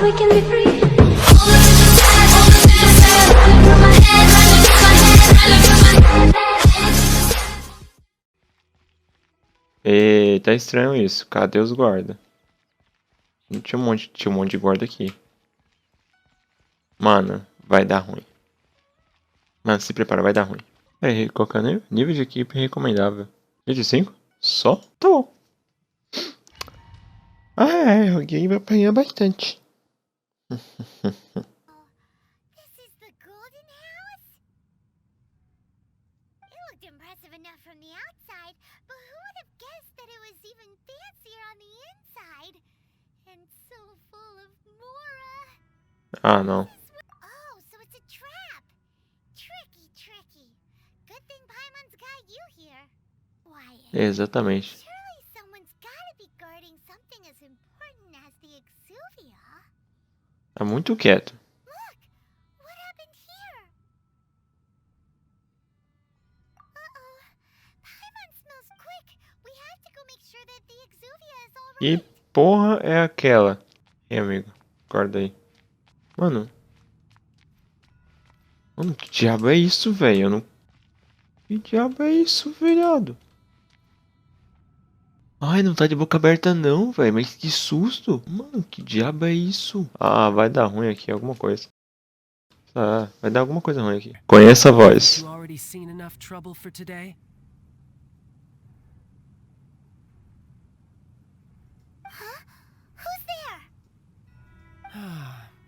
we can be free. E tá estranho isso. Cadê os guarda? Tinha um monte de guarda aqui. Mano, vai dar ruim. Mano, se prepara, vai dar ruim. É, qual que é o nível? Nível de equipe recomendável. Nível 5? Só? Tá bom. Ah, é, alguém vai apanhar bastante. Ah, não. Exatamente. Tá muito quieto. E porra é aquela? Ei, amigo, acorda aí. Mano. Mano, que diabo é isso, velho? Eu não... Que diabo é isso, velhado? Ai, não tá de boca aberta não, velho. Mas que susto. Mano, que diabo é isso? Ah, vai dar ruim aqui, alguma coisa. Ah, vai dar alguma coisa ruim aqui. Conheça a voz.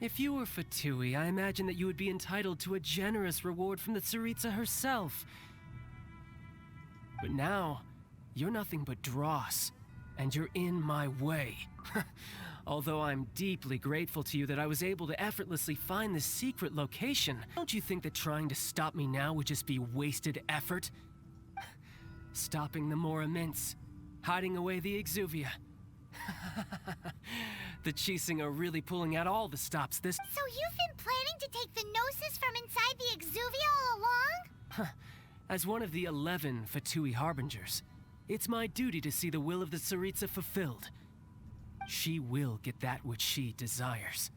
If you were Fatui, I imagine that you would be entitled to a generous reward from the Tsaritsa herself. But now, you're nothing but dross, and you're in my way. Although I'm deeply grateful to you that I was able to effortlessly find this secret location, don't you think that trying to stop me now would just be wasted effort? Stopping the more immense, hiding away the Exuvia. The Chising are really pulling out all the stops this— So you've been planning to take the Gnosis from inside the Exuvia all along? As one of the 11 Fatui Harbingers, it's my duty to see the will of the Tsaritsa fulfilled. She will get that which she desires.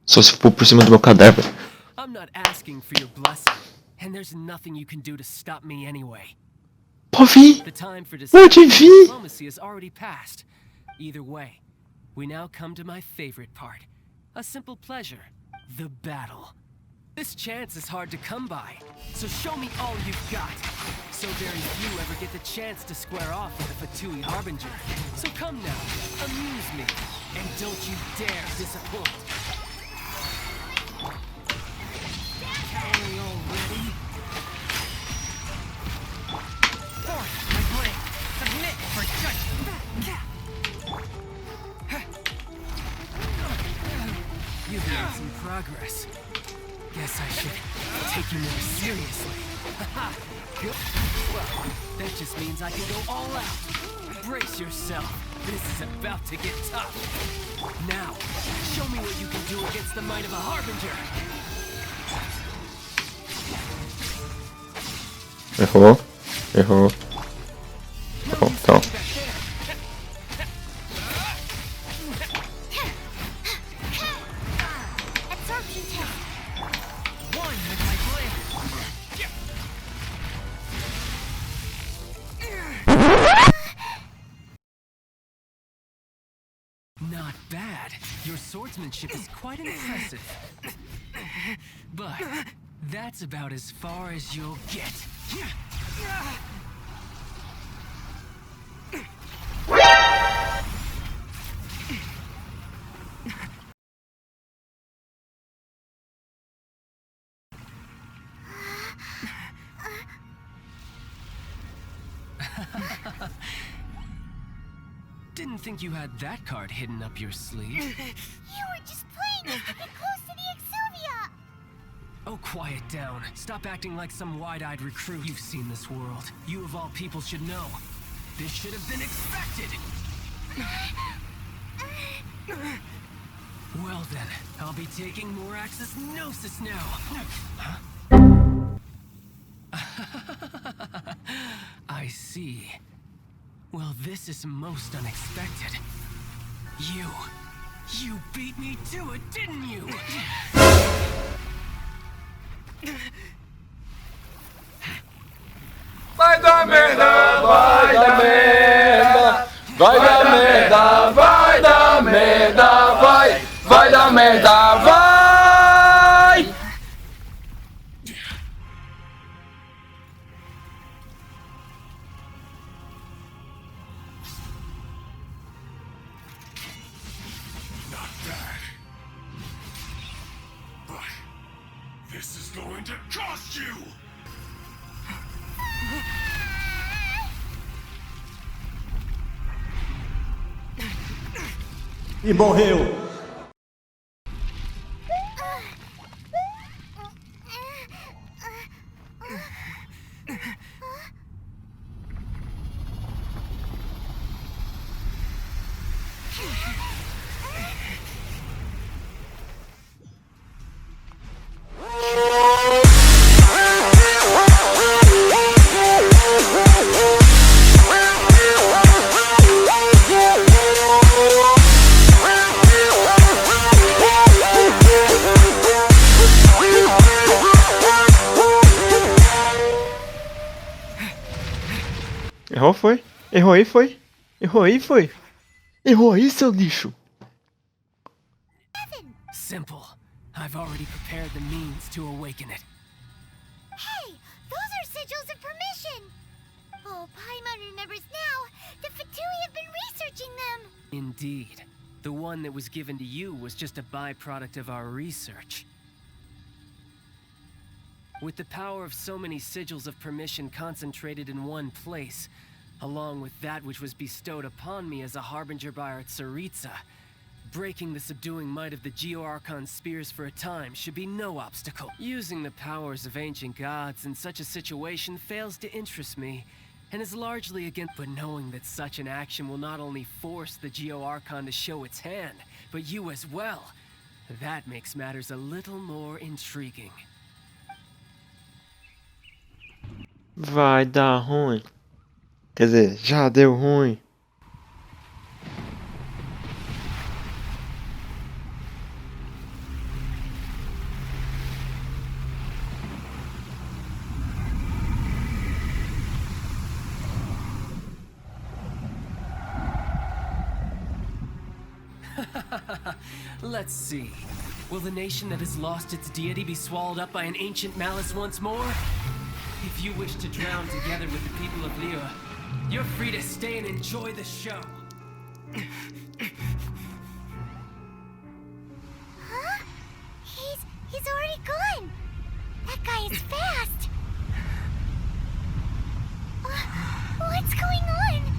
Só se for por cima do meu cadáver. I'm not asking for your blessing, and there's nothing you can do to stop me anyway. Pode The time for vir! diplomacy has already passed. Either way, we now come to my favorite part. A simple pleasure. The battle. This chance is hard to come by, so show me all you've got. So very few ever get the chance to square off with a Fatui Harbinger. So come now, amuse me, and don't you dare disappoint. Are we all ready? Forth, my blade, submit for judgment. You've made some progress. Guess I should take you more seriously. Good. Well, that just means I can go all out. Brace yourself. This is about to get tough. Now, show me what you can do against the might of a Harbinger. Errou. Errou. Bom, então. Not bad. Your swordsmanship is quite impressive. But that's about as far as you'll get. Didn't think you had that card hidden up your sleeve. You were just playing us to get close to the Exuvia! Oh, quiet down. Stop acting like some wide-eyed recruit. You've seen this world. You of all people should know. This should have been expected! Well then, I'll be taking more Axis Gnosis now! Huh? I see. Well, this is most unexpected. You beat me to it, didn't you? Vai dar merda, vai dar merda. Vai dar merda, vai dar merda, vai dar merda, vai. Not bad. But this is going to cost you. E morreu. Errou, foi. Errou aí, foi. Errou aí, foi. Errou aí, seu lixo. Simple. I've already prepared the means to awaken it. Hey, those are sigils of permission. Oh, Paimon remembers now. The Fatui have been researching them. Indeed. The one that was given to you was just a byproduct of our research. With the power of so many sigils of permission concentrated in one place, along with that which was bestowed upon me as a harbinger by our Tsaritsa, breaking the subduing might of the Geo-Archon spears for a time should be no obstacle. Using the powers of ancient gods in such a situation fails to interest me, and is largely against. But knowing that such an action will not only force the Geo-Archon to show its hand, but you as well, that makes matters a little more intriguing. Vai dar ruim. Quer dizer, já deu ruim. Let's see. Will the nation that has lost its deity be swallowed up by an ancient malice once more? If you wish to drown together with the people of Liyue, you're free to stay and enjoy the show. Huh? He's already gone. That guy is fast. What's going on?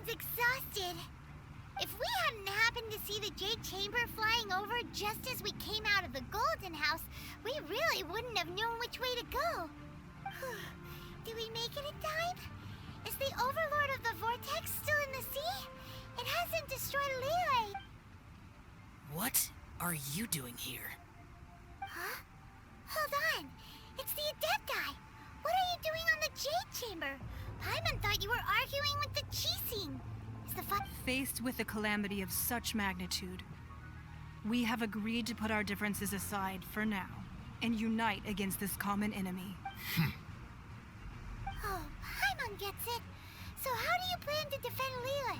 Exhausted. If we hadn't happened to see the Jade Chamber flying over just as we came out of the Golden House, we really wouldn't have known which way to go. Did we make it in time? Is the Overlord of the Vortex still in the sea? It hasn't destroyed Liyue. What are you doing here? Huh? Hold on. It's the Adepti. What are you doing on the Jade Chamber? Paimon thought you were arguing with the Chising. Is the Faced with a calamity of such magnitude, we have agreed to put our differences aside for now and unite against this common enemy. Oh, Paimon gets it. So how do you plan to defend Liyue?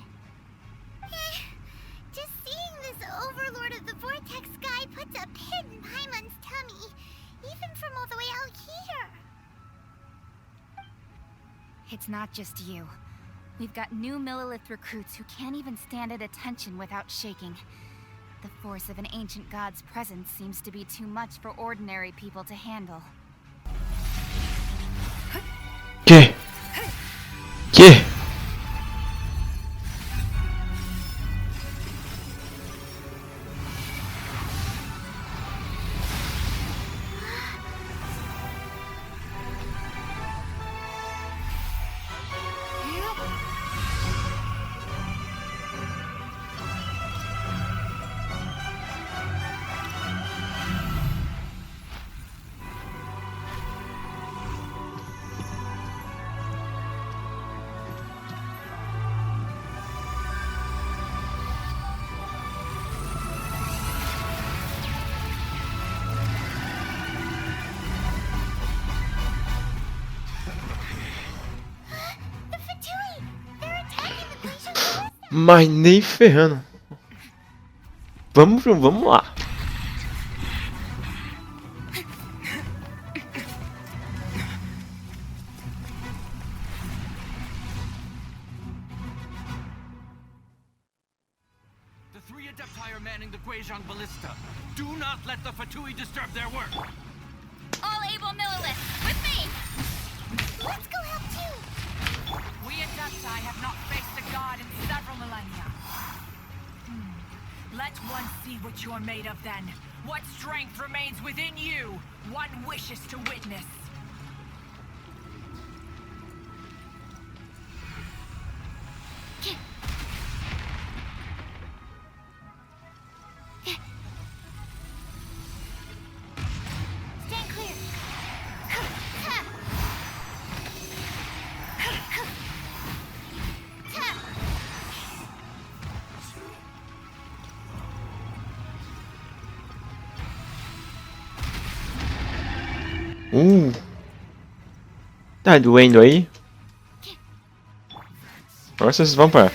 Just seeing this Overlord of the Vortex guy puts a pit in Paimon's tummy, even from all the way out here. It's not just you. We've got new Millilith recruits who can't even stand at attention without shaking. The force of an ancient god's presence seems to be too much for ordinary people to handle. Que? Mas nem ferrando. Vamos lá. The three Adepti are manning the Guizhong Ballista. Do not let the Fatui disturb their work. All able milliliths, with me! Let's go help too! We Adepti have not faced a god in several millennia. Let one see what you're made of then. What strength remains within you? One wishes to witness. Stand clear! Tá doendo aí? Agora vocês vão para.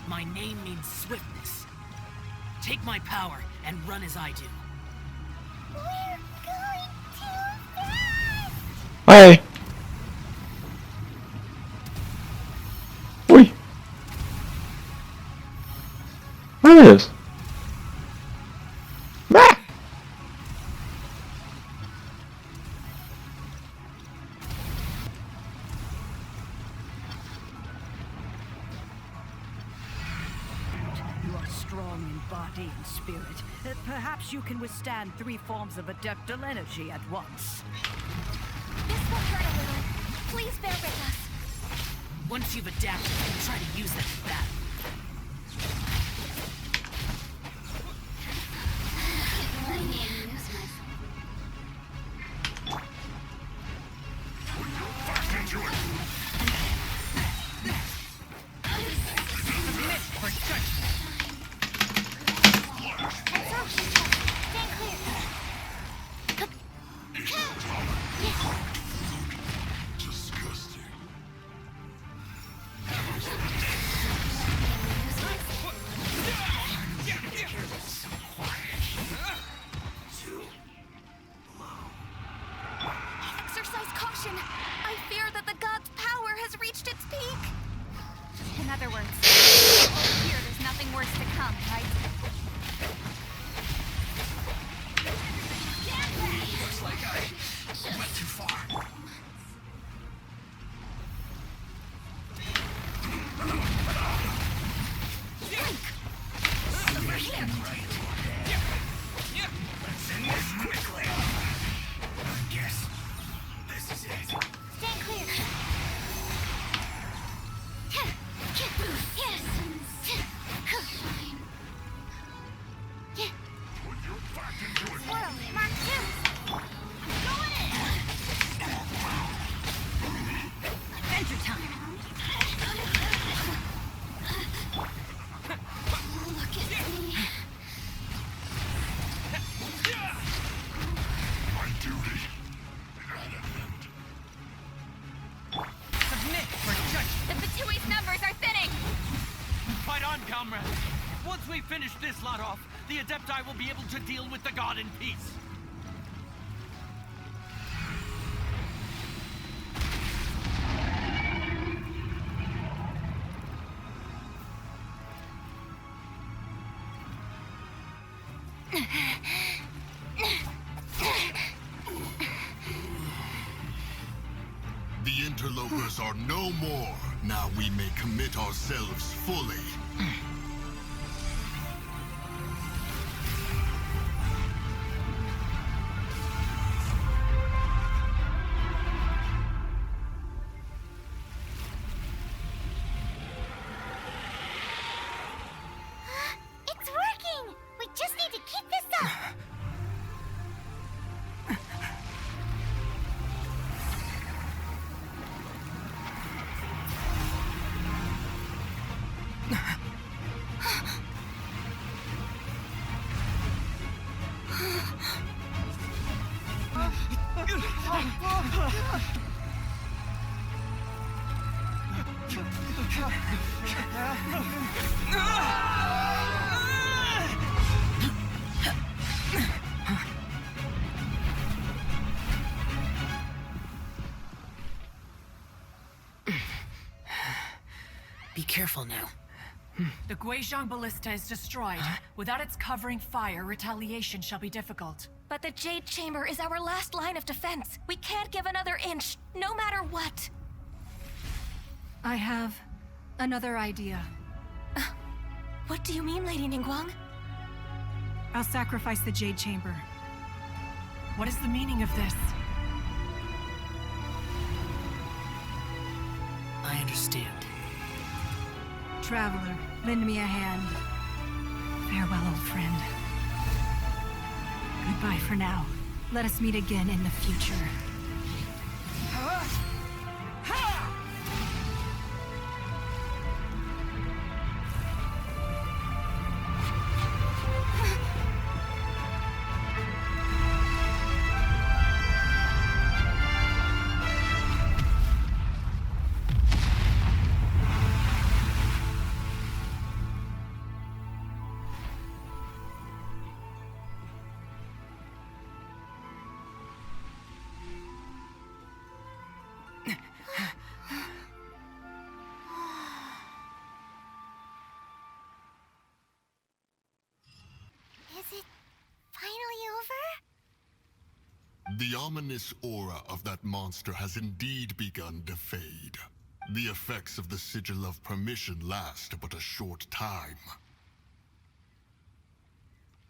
My name means swiftness. Take my power and run as I do. We're going too fast! Ai. Ui. Ai, meu Deus. Ah! You are strong in body and spirit. Perhaps you can withstand 3 forms of adeptal energy at once. This will hurt a little. Please bear with us. Once you've adapted, try to use them in battle. Exercise caution. I fear that the god's power has reached its peak. In other words, here there's nothing worse to come, right? Looks like I went too far. Let's end this quickly. I guess this is it. Stand clear. Put your back into it. Swirl, Mark 2. I'm going in. Adventure time! Look at me. My duty at an end. Submit for judgment. The Fatui's numbers are thinning! Fight on, comrades. Once we finish this lot off, the Adepti will be able to deal with the god in peace. The interlopers are no more. Now we may commit ourselves fully. It's working! We just need to keep this up! Be careful now. The Guizhong Ballista is destroyed. Without its covering fire, retaliation shall be difficult. But the Jade Chamber is our last line of defense. We can't give another inch, no matter what. I have another idea. What do you mean, Lady Ningguang? I'll sacrifice the Jade Chamber. What is the meaning of this? I understand. Traveler, lend me a hand. Farewell, old friend. Goodbye for now. Let us meet again in the future. Is it finally over? The ominous aura of that monster has indeed begun to fade. The effects of the Sigil of Permission last but a short time.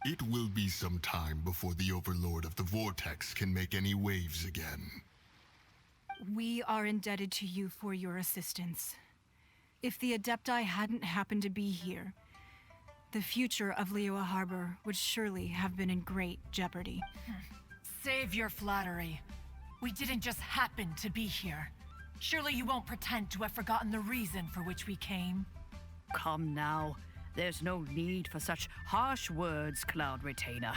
It will be some time before the Overlord of the Vortex can make any waves again. We are indebted to you for your assistance. If the Adepti hadn't happened to be here, the future of Liyue Harbor would surely have been in great jeopardy. Save your flattery. We didn't just happen to be here. Surely you won't pretend to have forgotten the reason for which we came. Come now. There's no need for such harsh words, Cloud Retainer.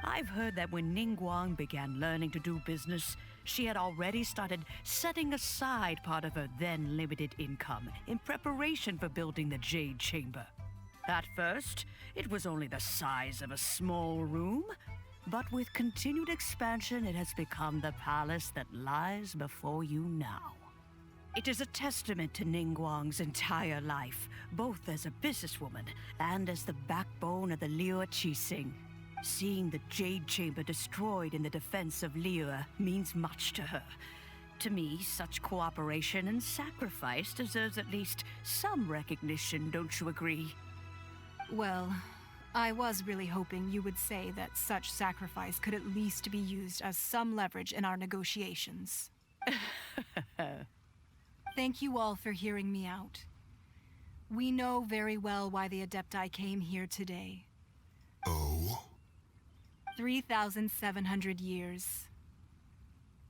I've heard that when Ningguang began learning to do business, she had already started setting aside part of her then limited income in preparation for building the Jade Chamber. At first, it was only the size of a small room, but with continued expansion, it has become the palace that lies before you now. It is a testament to Ningguang's entire life, both as a businesswoman and as the backbone of the Liyue Qixing. Seeing the Jade Chamber destroyed in the defense of Liyue means much to her. To me, such cooperation and sacrifice deserves at least some recognition, don't you agree? Well, I was really hoping you would say that such sacrifice could at least be used as some leverage in our negotiations. Thank you all for hearing me out. We know very well why the Adepti came here today. Oh? 3,700 years.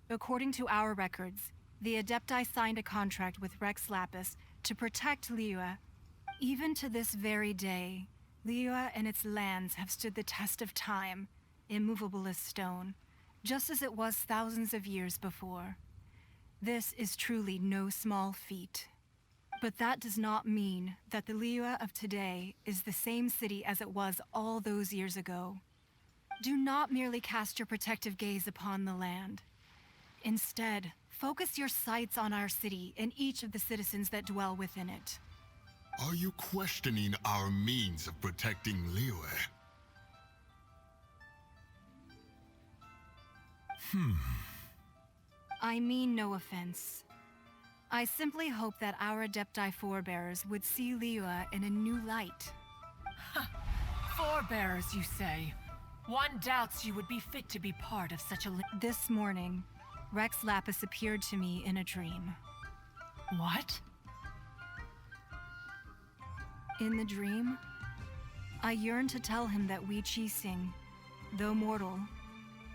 According to our records, the Adepti signed a contract with Rex Lapis to protect Liyue. Even to this very day, Liyue and its lands have stood the test of time, immovable as stone, just as it was thousands of years before. This is truly no small feat. But that does not mean that the Liyue of today is the same city as it was all those years ago. Do not merely cast your protective gaze upon the land. Instead, focus your sights on our city and each of the citizens that dwell within it. Are you questioning our means of protecting Liyue? I mean no offense. I simply hope that our Adepti forebears would see Liyue in a new light. Forebearers, you say? One doubts you would be fit to be part of such a This morning, Rex Lapis appeared to me in a dream. What? In the dream, I yearned to tell him that we Qixing, though mortal,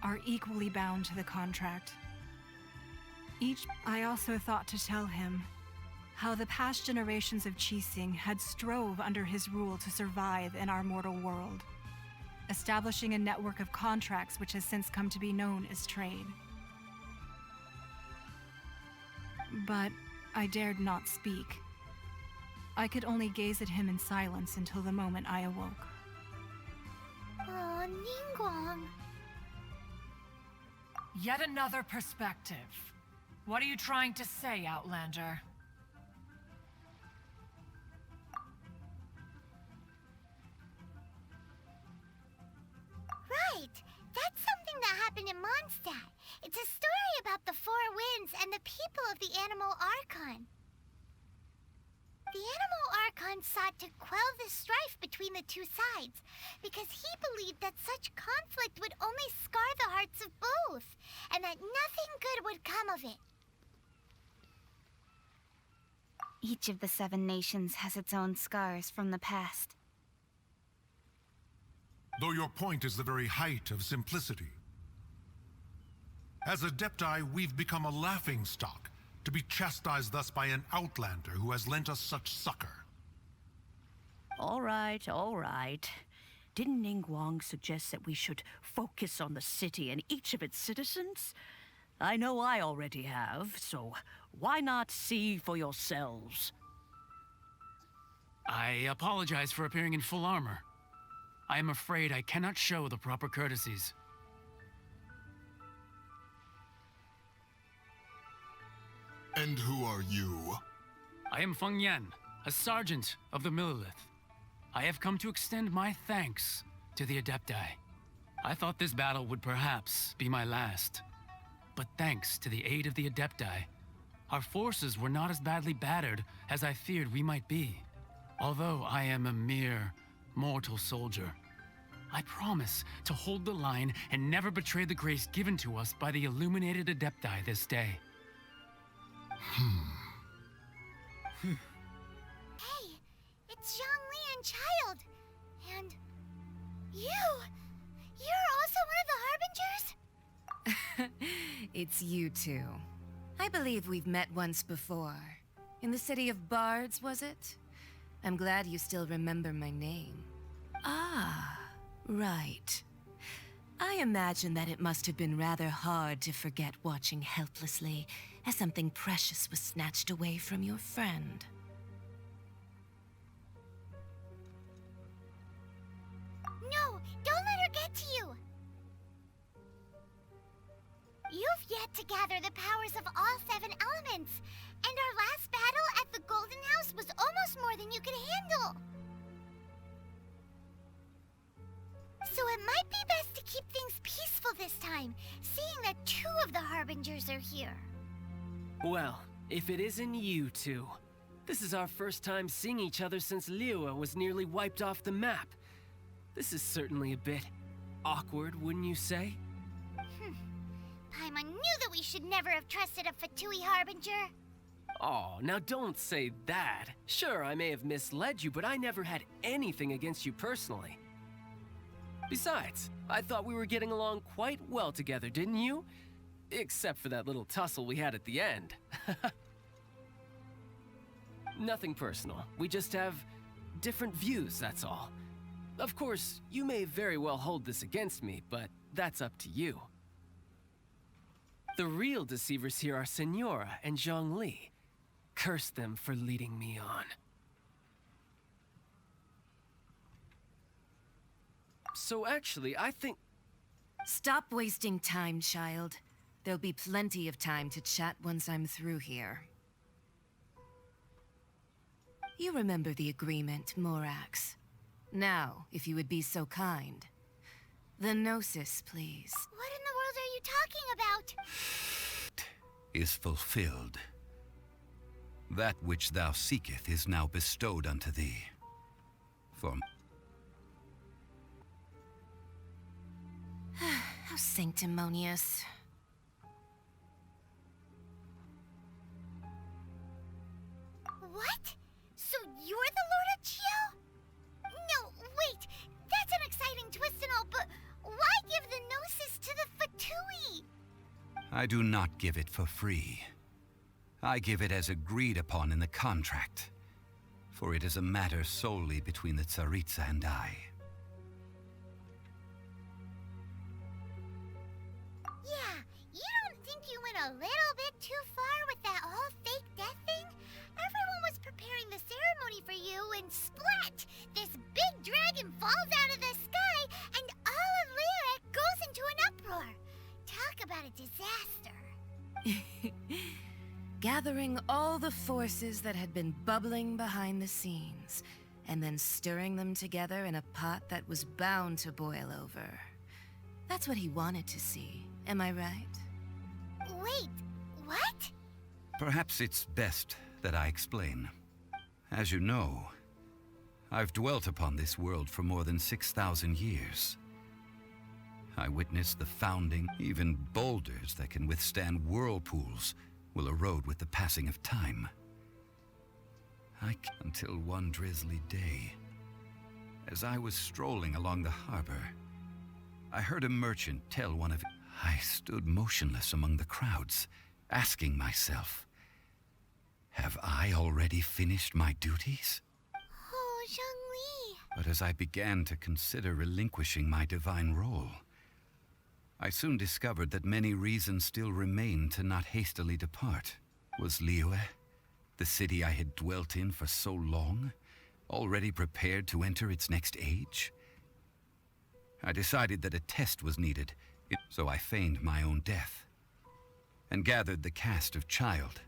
are equally bound to the contract. I also thought to tell him how the past generations of Qixing had strove under his rule to survive in our mortal world, establishing a network of contracts which has since come to be known as trade. But I dared not speak. I could only gaze at him in silence until the moment I awoke. Oh, Ningguang. Yet another perspective. What are you trying to say, Outlander? Right. That's something that happened in Mondstadt. It's a story about the Four Winds and the people of the Animal Archon. The Animal Archon sought to quell the strife between the two sides, because he believed that such conflict would only scar the hearts of both, and that nothing good would come of it. Each of the 7 nations has its own scars from the past. Though your point is the very height of simplicity. As Adepti, we've become a laughingstock, to be chastised thus by an outlander who has lent us such succor. All right, all right. Didn't Ningguang suggest that we should focus on the city and each of its citizens? I know I already have, so why not see for yourselves? I apologize for appearing in full armor. I am afraid I cannot show the proper courtesies. And who are you? I am Feng Yan, a sergeant of the Millilith. I have come to extend my thanks to the Adepti. I thought this battle would perhaps be my last. But thanks to the aid of the Adepti, our forces were not as badly battered as I feared we might be. Although I am a mere mortal soldier, I promise to hold the line and never betray the grace given to us by the illuminated Adepti this day. Hey, it's Zhongli and Child. And you're also one of the Harbingers? It's you two. I believe we've met once before. In the City of Bards, was it? I'm glad you still remember my name. Ah, right. I imagine that it must have been rather hard to forget watching helplessly as something precious was snatched away from your friend. No, don't let her get to you! You've yet to gather the powers of all 7 elements, and our last battle at the Golden House was almost more than you could handle. So it might be best to keep things peaceful this time, seeing that 2 of the Harbingers are here. Well, if it isn't you two. This is our first time seeing each other since Liyue was nearly wiped off the map. This is certainly a bit awkward, wouldn't you say? Paimon knew that we should never have trusted a Fatui Harbinger. Oh, now don't say that. Sure, I may have misled you, but I never had anything against you personally. Besides, I thought we were getting along quite well together, didn't you? Except for that little tussle we had at the end. Nothing personal. We just have different views, that's all. Of course, you may very well hold this against me, but that's up to you. The real deceivers here are Senora and Zhongli. Curse them for leading me on. So actually, I think... Stop wasting time, child. There'll be plenty of time to chat once I'm through here. You remember the agreement, Morax. Now, if you would be so kind. The Gnosis, please. What in the world are you talking about? Is fulfilled. That which thou seeketh is now bestowed unto thee. For... How sanctimonious. What? So you're the Lord of Chia? No, wait. That's an exciting twist and all, but why give the Gnosis to the Fatui? I do not give it for free. I give it as agreed upon in the contract. For it is a matter solely between the Tsaritsa and I. Yeah, you don't think you went a little bit too far with that whole fake death thing? Gathering all the forces that had been bubbling behind the scenes, and then stirring them together in a pot that was bound to boil over. That's what he wanted to see, am I right? Wait, what? Perhaps it's best that I explain. As you know, I've dwelt upon this world for more than 6,000 years. I witnessed the founding. Even boulders that can withstand whirlpools will erode with the passing of time. Until one drizzly day, as I was strolling along the harbor, I heard a merchant tell one of... I stood motionless among the crowds, asking myself, have I already finished my duties? Oh, Zhongli. But as I began to consider relinquishing my divine role, I soon discovered that many reasons still remained to not hastily depart. Was Liyue, the city I had dwelt in for so long, already prepared to enter its next age? I decided that a test was needed, so I feigned my own death, and gathered the cast of Child,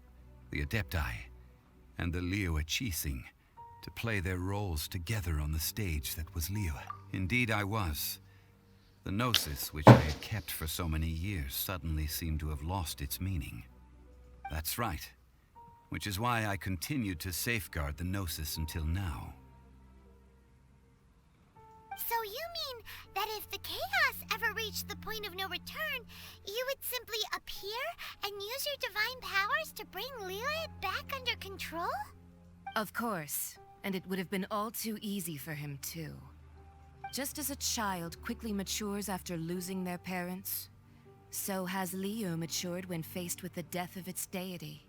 the Adepti, and the Liyue Qixing to play their roles together on the stage that was Liyue. Indeed I was. The gnosis, which I had kept for so many years, suddenly seemed to have lost its meaning. That's right, which is why I continued to safeguard the gnosis until now. So you mean that if the chaos ever reached the point of no return, you would simply appear and use your divine powers to bring Liyue back under control? Of course, and it would have been all too easy for him too. Just as a child quickly matures after losing their parents, so has Liyue matured when faced with the death of its deity.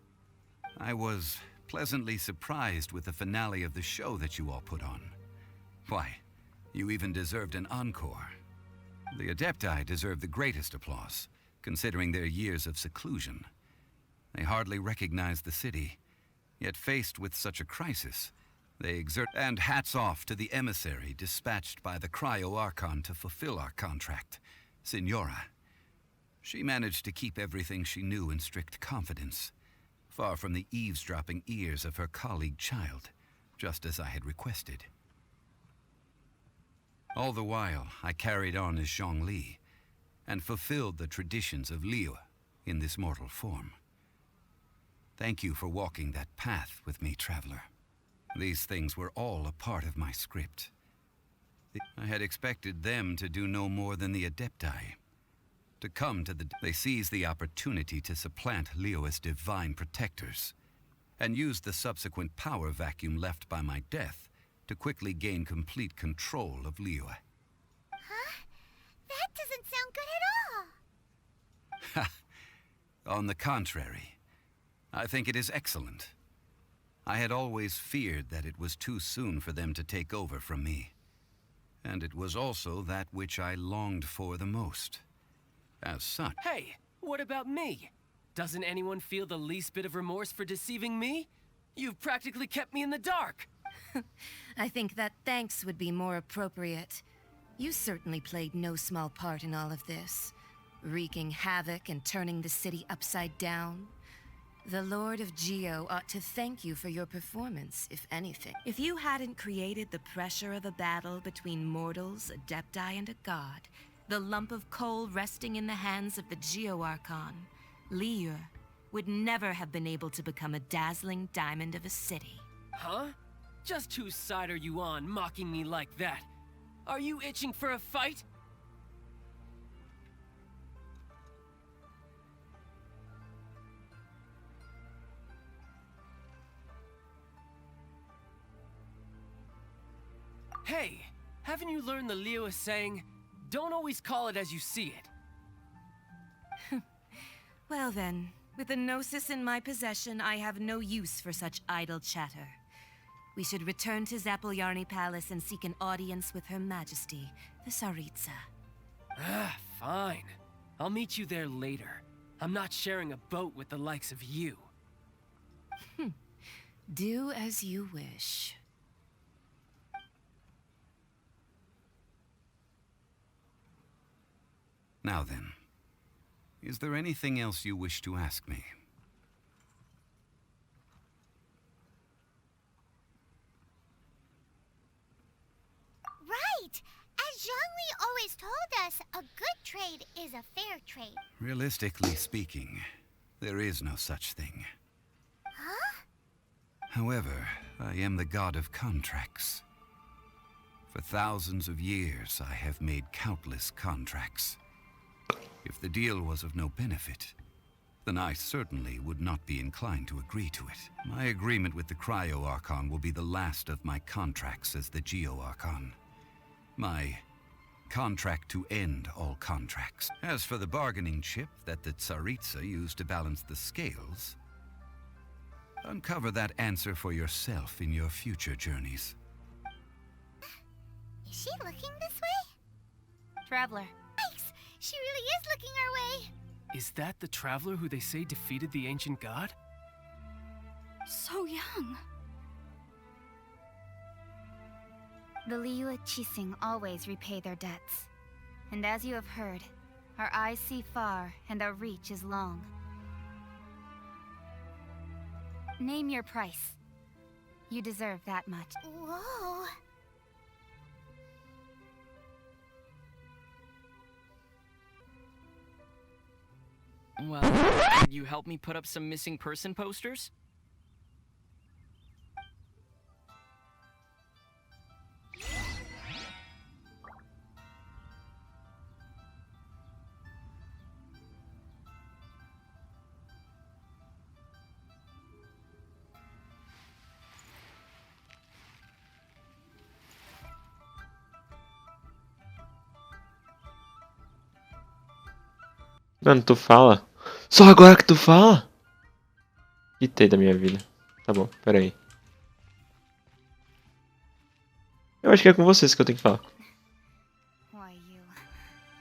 I was pleasantly surprised with the finale of the show that you all put on. Why, you even deserved an encore. The Adepti deserve the greatest applause, considering their years of seclusion. They hardly recognize the city, yet faced with such a crisis, they exert... And hats off to the emissary dispatched by the Cryo-Archon to fulfill our contract, Signora. She managed to keep everything she knew in strict confidence, far from the eavesdropping ears of her colleague Child, just as I had requested. All the while, I carried on as Zhongli, and fulfilled the traditions of Liyue in this mortal form. Thank you for walking that path with me, Traveler. These things were all a part of my script. I had expected them to do no more than the Adepti. To come to the... They seized the opportunity to supplant Liyue's divine protectors, and used the subsequent power vacuum left by my death to quickly gain complete control of Liyue. Huh? That doesn't sound good at all. On the contrary, I think it is excellent. I had always feared that it was too soon for them to take over from me. And it was also that which I longed for the most. As such... Hey, what about me? Doesn't anyone feel the least bit of remorse for deceiving me? You've practically kept me in the dark. I think that thanks would be more appropriate. You certainly played no small part in all of this, wreaking havoc and turning the city upside down. The Lord of Geo ought to thank you for your performance, if anything. If you hadn't created the pressure of a battle between mortals, Adepti, and a god, the lump of coal resting in the hands of the Geo-Archon, Liyue would never have been able to become a dazzling diamond of a city. Huh? Just whose side are you on, mocking me like that? Are you itching for a fight? Hey, haven't you learned the Liyue saying, don't always call it as you see it? Well then, with the Gnosis in my possession, I have no use for such idle chatter. We should return to Zapolyarny Palace and seek an audience with Her Majesty, the Tsaritsa. Ah, fine. I'll meet you there later. I'm not sharing a boat with the likes of you. Do as you wish. Now then, is there anything else you wish to ask me? Zhongli always told us a good trade is a fair trade. Realistically speaking, there is no such thing. Huh? However, I am the god of contracts. For thousands of years, I have made countless contracts. If the deal was of no benefit, then I certainly would not be inclined to agree to it. My agreement with the Cryo Archon will be the last of my contracts as the Geo Archon. My contract to end all contracts. As for the bargaining chip that the Tsaritsa used to balance the scales, uncover that answer for yourself in your future journeys. Is she looking this way? Traveler. Yikes! She really is looking our way! Is that the traveler who they say defeated the ancient god? So young. The Liyue Qixing always repay their debts. And as you have heard, our eyes see far and our reach is long. Name your price. You deserve that much. Whoa! Well, could you help me put up some missing person posters? Mano, tu fala? Só agora que tu fala? Quitei da minha vida. Tá bom, pera aí. Eu acho que é com vocês que eu tenho que falar. Why you?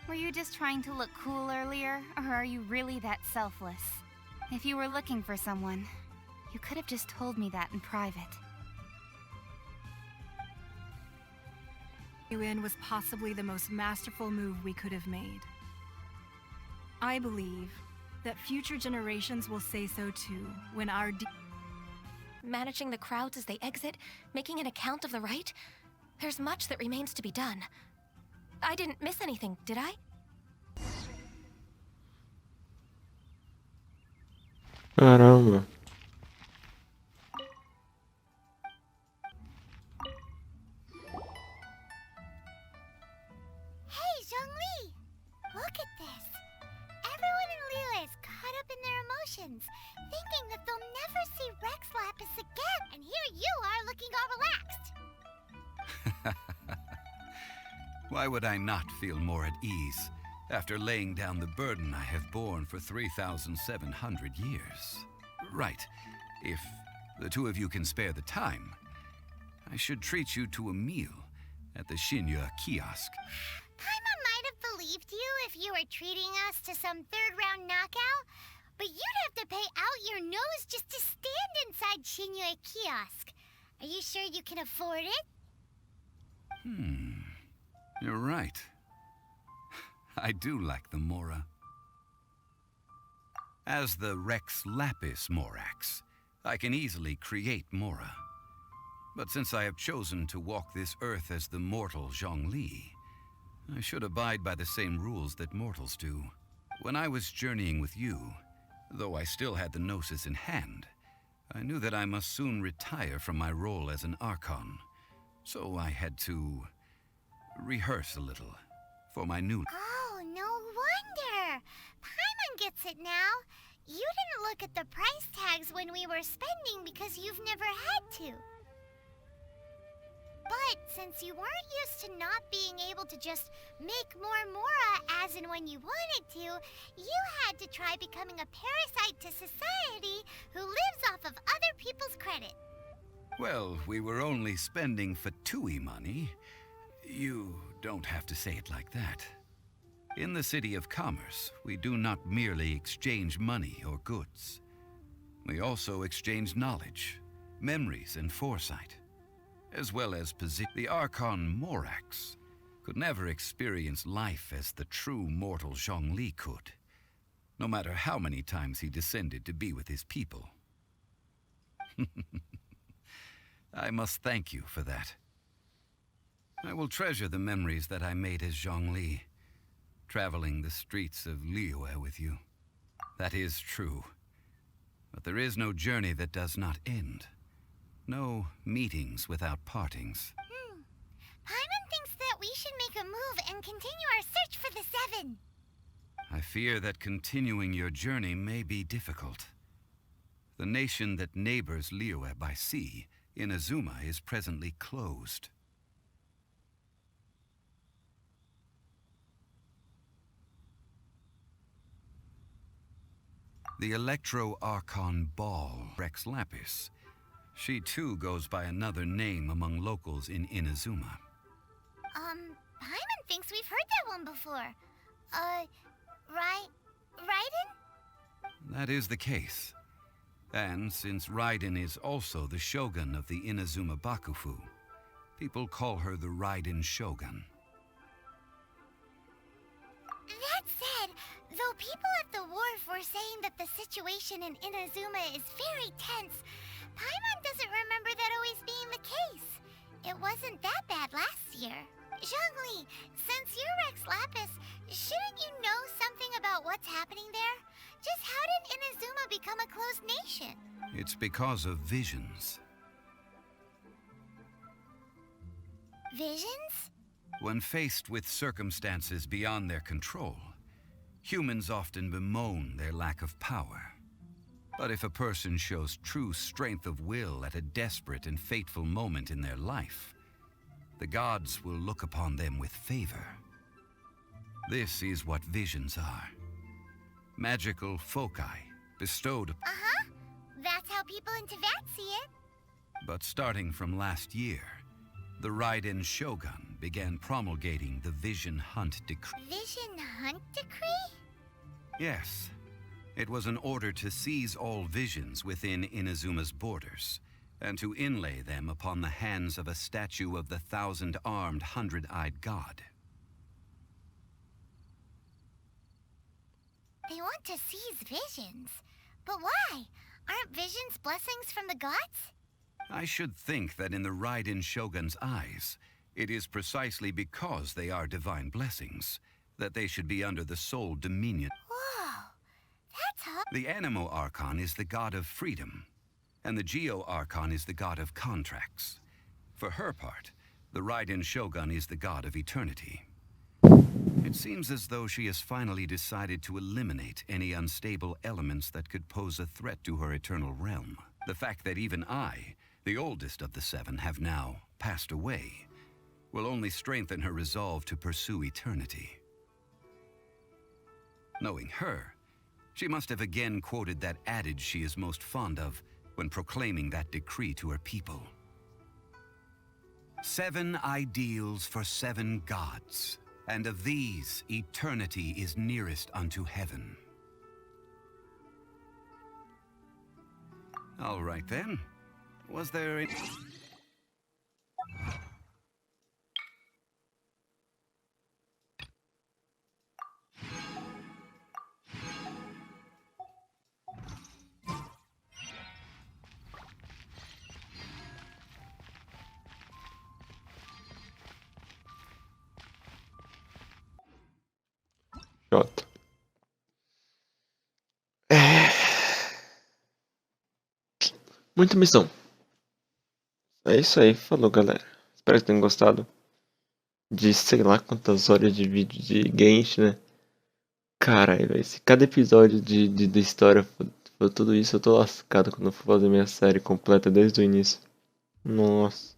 Were you just trying to look cool earlier, or are you really that selfless? If you were looking for someone, you could have just told me that in private. Yuan was possibly the most masterful move we could have made. I believe that future generations will say so too when our managing the crowds as they exit, making an account of the rite? There's much that remains to be done. I didn't miss anything, did I? Caramba. Hey, Zhongli! Look at this. Everyone in Liyue is caught up in their emotions, thinking that they'll never see Rex Lapis again, and here you are looking all relaxed. Why would I not feel more at ease after laying down the burden I have borne for 3,700 years? Right. If the two of you can spare the time, I should treat you to a meal at the Shinya kiosk. Paimon might have believed you if you were treating us to some third-round knockout, but you'd have to pay out your nose just to stand inside Shinya kiosk. Are you sure you can afford it? You're right. I do lack the Mora. As the Rex Lapis Morax, I can easily create Mora. But since I have chosen to walk this earth as the mortal Zhongli, I should abide by the same rules that mortals do. When I was journeying with you, though I still had the Gnosis in hand, I knew that I must soon retire from my role as an Archon. So I had to rehearse a little for my new... Oh, no wonder! Paimon gets it now. You didn't look at the price tags when we were spending because you've never had to. But since you weren't used to not being able to just make more Mora as and when you wanted to, you had to try becoming a parasite to society who lives off of other people's credit. Well, we were only spending Fatui money. You don't have to say it like that. In the City of Commerce, we do not merely exchange money or goods. We also exchange knowledge, memories, and foresight, as well as position. The Archon Morax could never experience life as the true mortal Zhongli could, no matter how many times he descended to be with his people. I must thank you for that. I will treasure the memories that I made as Zhongli, traveling the streets of Liyue with you. That is true. But there is no journey that does not end. No meetings without partings. Paimon thinks that we should make a move and continue our search for the Seven. I fear that continuing your journey may be difficult. The nation that neighbors Liyue by sea, Inazuma, is presently closed. The Electro-Archon Ball, Rex Lapis. She too goes by another name among locals in Inazuma. Paimon thinks we've heard that one before. Raiden? That is the case. And since Raiden is also the shogun of the Inazuma Bakufu, people call her the Raiden Shogun. That said, though people at the wharf were saying that the situation in Inazuma is very tense, Paimon doesn't remember that always being the case. It wasn't that bad last year. Zhongli, since you're Rex Lapis, shouldn't you know something about what's happening there? Just how did Inazuma become a closed nation? It's because of visions. Visions? When faced with circumstances beyond their control, humans often bemoan their lack of power. But if a person shows true strength of will at a desperate and fateful moment in their life, the gods will look upon them with favor. This is what visions are. Magical foci bestowed. That's how people in Teyvat see it. But starting from last year, the Raiden Shogun began promulgating the Vision Hunt Decree. Vision Hunt Decree? Yes. It was an order to seize all visions within Inazuma's borders, and to inlay them upon the hands of a statue of the 1,000-armed, 100-eyed god. They want to seize visions. But why? Aren't visions blessings from the gods? I should think that in the Raiden Shogun's eyes, it is precisely because they are divine blessings that they should be under the sole dominion. Whoa, that's how... The Animo Archon is the god of freedom, and the Geo Archon is the god of contracts. For her part, the Raiden Shogun is the god of eternity. It seems as though she has finally decided to eliminate any unstable elements that could pose a threat to her eternal realm. The fact that even I, the oldest of the seven, have now passed away, will only strengthen her resolve to pursue eternity. Knowing her, she must have again quoted that adage she is most fond of when proclaiming that decree to her people. 7 ideals for 7 gods, and of these, eternity is nearest unto heaven. All right then. Was there any... Jota. Muita missão. É isso aí, falou galera. Espero que tenham gostado de sei lá quantas horas de vídeo de Genshin, né? Caralho, velho. Se cada episódio da história for tudo isso, eu tô lascado quando eu for fazer minha série completa desde o início. Nossa.